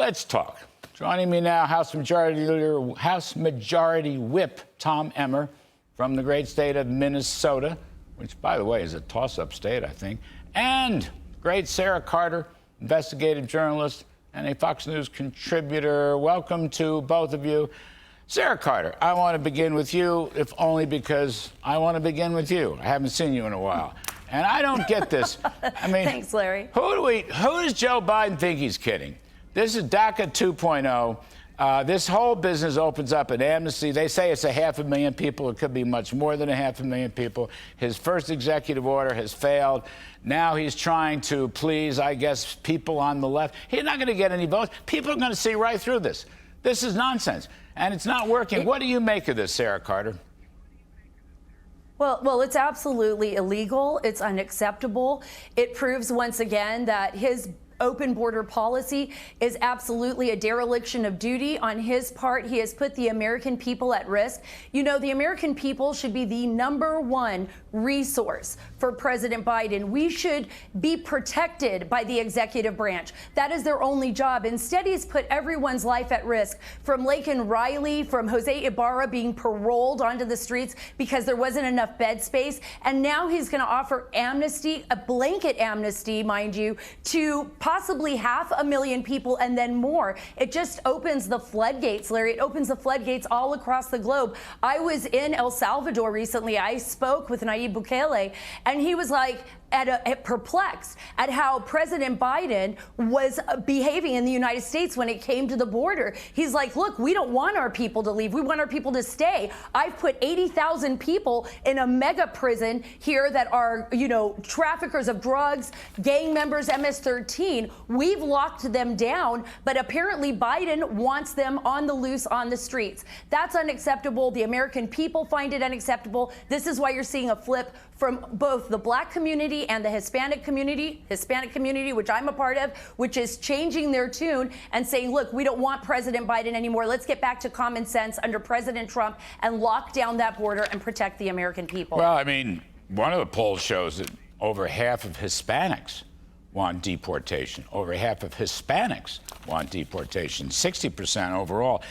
Let's talk. Joining me now, House Majority Whip Tom Emmer from the great state of Minnesota, which, by the way, is a toss-up state, I think, and great Sara Carter, investigative journalist and a Fox News contributor. Welcome to both of you. Sara Carter, I want to begin with you, if only because I want to begin with you. I haven't seen you in a while. And I don't get this. I mean, thanks, Larry. Who does Joe Biden think he's kidding? This is DACA 2.0. This whole business opens up an amnesty. They say it's 500,000 people. It could be much more than 500,000 people. His first executive order has failed. Now he's trying to please, I guess, people on the left. He's not going to get any votes. People are going to see right through this. This is nonsense, and it's not working. What do you make of this, Sara Carter? Well, it's absolutely illegal. It's unacceptable. It proves once again that his open border policy is absolutely a dereliction of duty on his part. He has put the American people at risk. You know, the American people should be the #1 resource for President Biden. We should be protected by the executive branch. That is their only job. Instead, he's put everyone's life at risk, from Laken Riley, from Jose Ibarra being paroled onto the streets because there wasn't enough bed space. And now he's going to offer amnesty, a blanket amnesty, mind you, to possibly 500,000 people and then more. It just opens the floodgates, Larry. It opens the floodgates all across the globe. I was in El Salvador recently. I spoke with Nayib Bukele, and he was like, perplexed at how President Biden was behaving in the United States when it came to the border. He's like, look, we don't want our people to leave. We want our people to stay. I've put 80,000 people in a mega prison here that are, you know, traffickers of drugs, gang members, MS-13. We've locked them down, but apparently Biden wants them on the loose on the streets. That's unacceptable. The American people find it unacceptable. This is why you're seeing a flip from both the black community and the Hispanic community, which I'm a part of, which is changing their tune and saying, look, we don't want President Biden anymore. Let's get back to common sense under President Trump and lock down that border and protect the American people. Well, I mean, one of the polls shows that over half of Hispanics want deportation. Over half of Hispanics want deportation, 60% overall.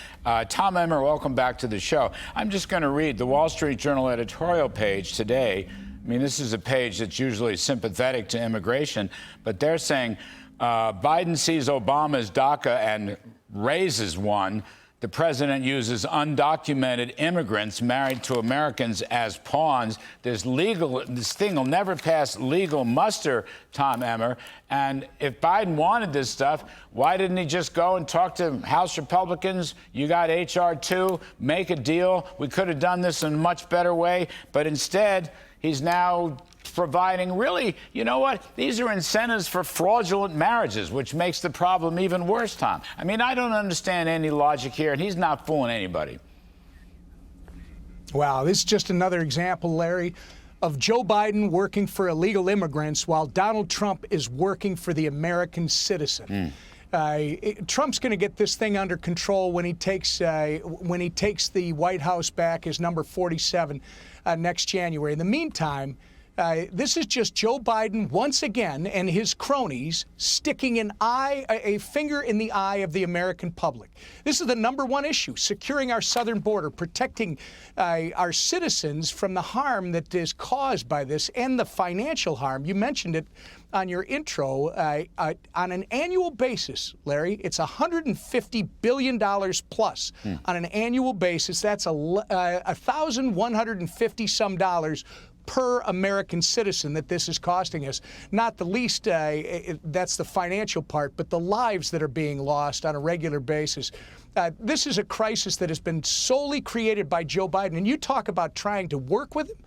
Tom Emmer, welcome back to the show. I'm just going to read the Wall Street Journal editorial page today. I mean, this is a page that's usually sympathetic to immigration, but they're saying Biden sees Obama's DACA and raises one. The president uses undocumented immigrants married to Americans as pawns. This thing will never pass legal muster, Tom Emmer. And if Biden wanted this stuff, why didn't he just go and talk to House Republicans? You got H.R. 2, make a deal. We could have done this in a much better way. But instead, he's now providing, really, you know what? These are incentives for fraudulent marriages, which makes the problem even worse, Tom. I mean, I don't understand any logic here, and he's not fooling anybody. Wow, this is just another example, Larry, of Joe Biden working for illegal immigrants while Donald Trump is working for the American citizen. Trump's going to get this thing under control when he takes the White House back as number 47 next January. In the meantime, this is just Joe Biden once again and his cronies sticking a finger in the eye of the American public. This is the #1 issue: securing our southern border, protecting our citizens from the harm that is caused by this and the financial harm. You mentioned it on your intro. On an annual basis, Larry, it's $150 billion plus on an annual basis. That's $1,150 some dollars per American citizen that this is costing us. Not the least, that's the financial part, but the lives that are being lost on a regular basis. This is a crisis that has been solely created by Joe Biden. And you talk about trying to work with him.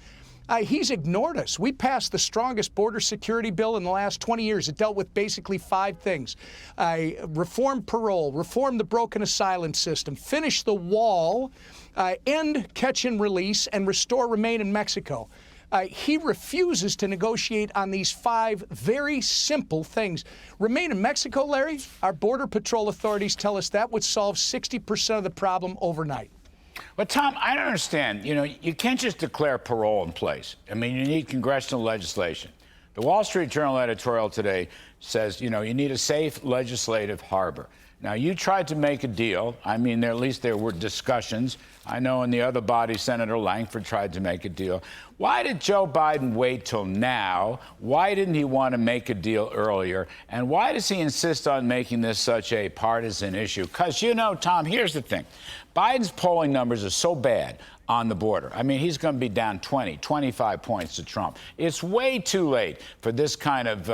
He's ignored us. We passed the strongest border security bill in the last 20 years. It dealt with basically 5 things. Reform parole, reform the broken asylum system, finish the wall, end catch and release, and restore remain in Mexico. He refuses to negotiate on these 5 very simple things. Remain in Mexico, Larry, our Border Patrol authorities tell us that would solve 60% of the problem overnight. But, Tom, I don't understand. You know, you can't just declare parole in place. I mean, you need congressional legislation. The Wall Street Journal editorial today says, you know, you need a safe legislative harbor. Now, you tried to make a deal. I mean, at least there were discussions. I know in the other body, Senator Langford tried to make a deal. Why did Joe Biden wait till now? Why didn't he want to make a deal earlier? And why does he insist on making this such a partisan issue? Because, you know, Tom, here's the thing. Biden's polling numbers are so bad on the border. I mean, he's going to be down 20, 25 points to Trump. It's way too late for this kind of,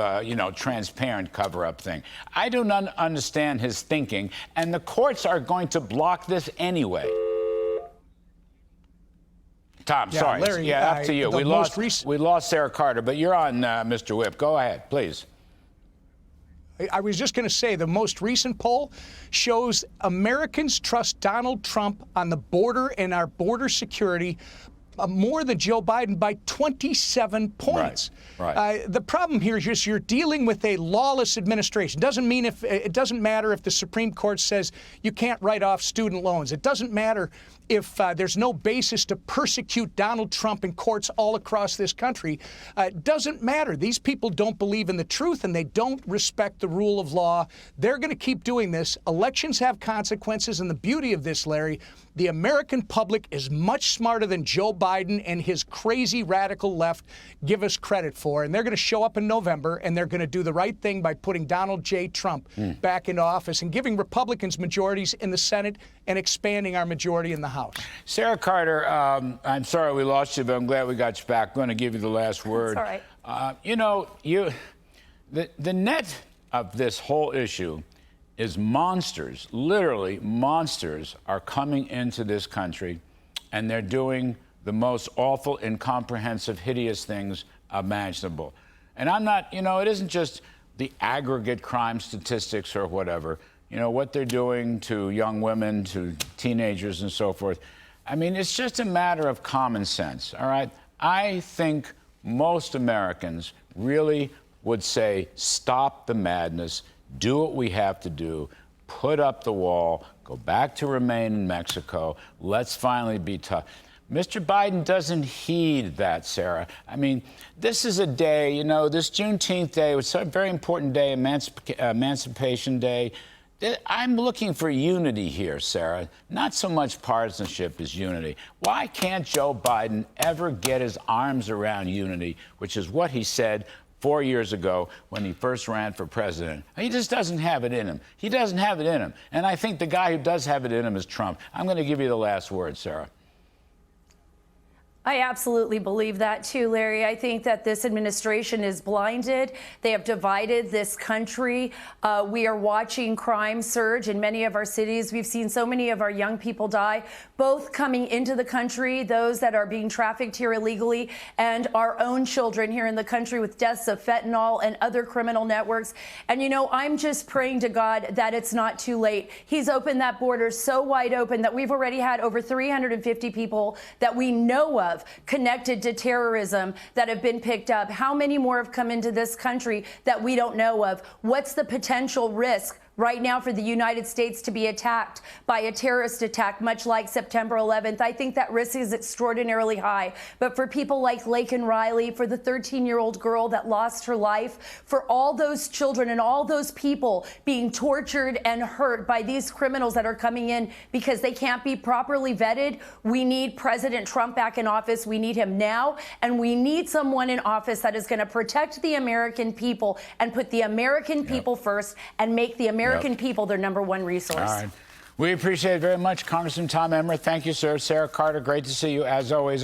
transparent cover-up thing. I do not understand his thinking, and the courts are going to block this anyway. Tom, Yeah, sorry. Larry, up to you. We lost Sara Carter, but you're on, Mr. Whip. Go ahead, please. I was just going to say the most recent poll shows Americans trust Donald Trump on the border and our border security more than Joe Biden by 27 points. Right. The problem here is just you're dealing with a lawless administration. It doesn't matter if the Supreme Court says you can't write off student loans. It doesn't matter if there's no basis to persecute Donald Trump in courts all across this country. It doesn't matter. These people don't believe in the truth, and they don't respect the rule of law. They're going to keep doing this. Elections have consequences, and the beauty of this, Larry, the American public is much smarter than Joe Biden and his crazy radical left give us credit for. And they're going to show up in November, and they're going to do the right thing by putting Donald J. Trump back into office and giving Republicans majorities in the Senate and expanding our majority in the House. Sara Carter, I'm sorry we lost you, but I'm glad we got you back. I'm going to give you the last word. That's all right. The net of this whole issue is monsters, literally monsters, are coming into this country, and they're doing the most awful, incomprehensive, hideous things imaginable. And I'm not, it isn't just the aggregate crime statistics or whatever. What they're doing to young women, to teenagers and so forth. I mean, it's just a matter of common sense, all right? I think most Americans really would say, stop the madness, do what we have to do, put up the wall, go back to remain in Mexico, let's finally be tough. Mr. Biden doesn't heed that, Sarah. I mean, this is a day, this Juneteenth day was a very important day, Emancipation Day. I'm looking for unity here, Sarah. Not so much partisanship as unity. Why can't Joe Biden ever get his arms around unity, which is what he said 4 years ago when he first ran for president? He just doesn't have it in him. He doesn't have it in him. And I think the guy who does have it in him is Trump. I'm going to give you the last word, Sarah. I absolutely believe that too, Larry. I think that this administration is blinded. They have divided this country. We are watching crime surge in many of our cities. We've seen so many of our young people die, both coming into the country, those that are being trafficked here illegally, and our own children here in the country with deaths of fentanyl and other criminal networks. And, I'm just praying to God that it's not too late. He's opened that border so wide open that we've already had over 350 people that we know of connected to terrorism that have been picked up. How many more have come into this country that we don't know of? What's the potential risk right now for the United States to be attacked by a terrorist attack, much like September 11th? I think that risk is extraordinarily high. But for people like Laken Riley, for the 13-year-old girl that lost her life, for all those children and all those people being tortured and hurt by these criminals that are coming in because they can't be properly vetted, we need President Trump back in office. We need him now, and we need someone in office that is going to protect the American people and put the American people first and make the American people their number one resource. All right. We appreciate it very much, Congressman Tom Emmer. Thank you, sir. Sara Carter, great to see you as always.